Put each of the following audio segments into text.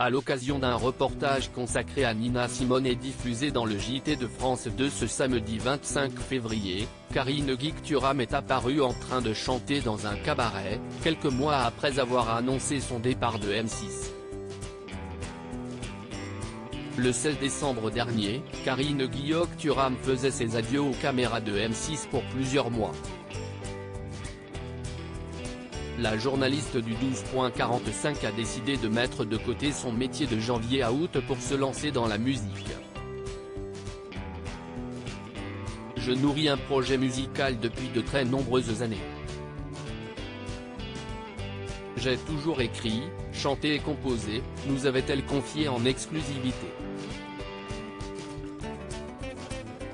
À l'occasion d'un reportage consacré à Nina Simone et diffusé dans le JT de France 2 ce samedi 25 février, Karine Guic-Thuram est apparue en train de chanter dans un cabaret, quelques mois après avoir annoncé son départ de M6. Le 16 décembre dernier, Karine Guic-Thuram faisait ses adieux aux caméras de M6 pour plusieurs mois. La journaliste du 12.45 a décidé de mettre de côté son métier de janvier à août pour se lancer dans la musique. Je nourris un projet musical depuis de très nombreuses années. J'ai toujours écrit, chanté et composé, nous avait-elle confié en exclusivité.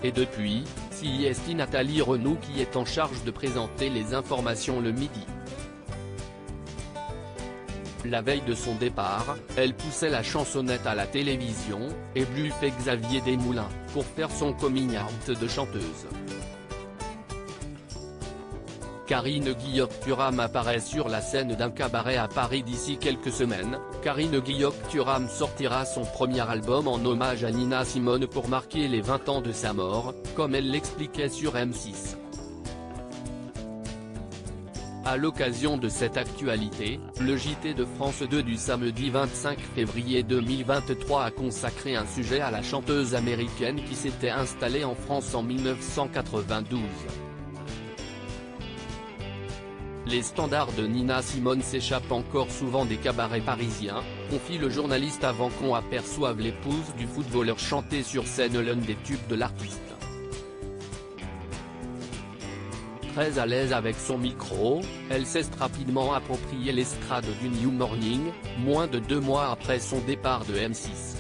Et depuis, c'est Nathalie Renaud qui est en charge de présenter les informations le midi. La veille de son départ, elle poussait la chansonnette à la télévision, et bluffait Xavier Desmoulins, pour faire son coming out de chanteuse. Karine Guic-Thuram apparaît sur la scène d'un cabaret à Paris d'ici quelques semaines. Karine Guic-Thuram sortira son premier album en hommage à Nina Simone pour marquer les 20 ans de sa mort, comme elle l'expliquait sur M6. À l'occasion de cette actualité, le JT de France 2 du samedi 25 février 2023 a consacré un sujet à la chanteuse américaine qui s'était installée en France en 1992. Les standards de Nina Simone s'échappent encore souvent des cabarets parisiens, confie le journaliste avant qu'on aperçoive l'épouse du footballeur chanter sur scène l'un des tubes de l'artiste. Très à l'aise avec son micro, elle s'est rapidement approprié l'estrade du New Morning, moins de 2 mois après son départ de M6.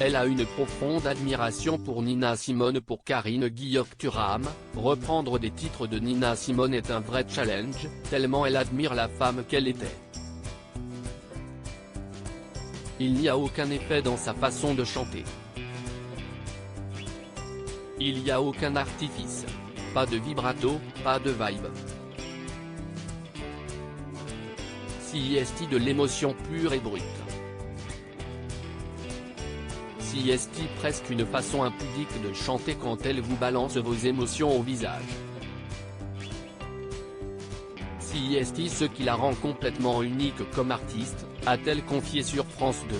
Elle a une profonde admiration pour Nina Simone. Pour Karine Guic-Thuram, reprendre des titres de Nina Simone est un vrai challenge, tellement elle admire la femme qu'elle était. Il n'y a aucun effet dans sa façon de chanter. Il n'y a aucun artifice. Pas de vibrato, pas de vibe. C'est de l'émotion pure et brute. C'est presque une façon impudique de chanter quand elle vous balance vos émotions au visage. C'est ce qui la rend complètement unique comme artiste, a-t-elle confié sur France 2.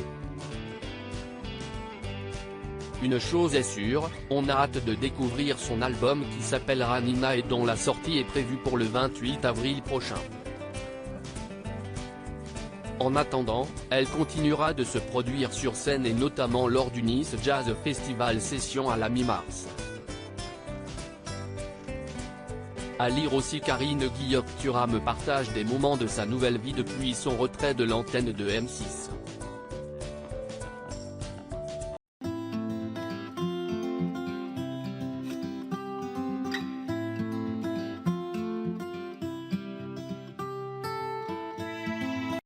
Une chose est sûre, on a hâte de découvrir son album qui s'appellera Nina et dont la sortie est prévue pour le 28 avril prochain. En attendant, elle continuera de se produire sur scène et notamment lors du Nice Jazz Festival Session à la mi-mars. À lire aussi, Karine Guic-Thuram partage des moments de sa nouvelle vie depuis son retrait de l'antenne de M6.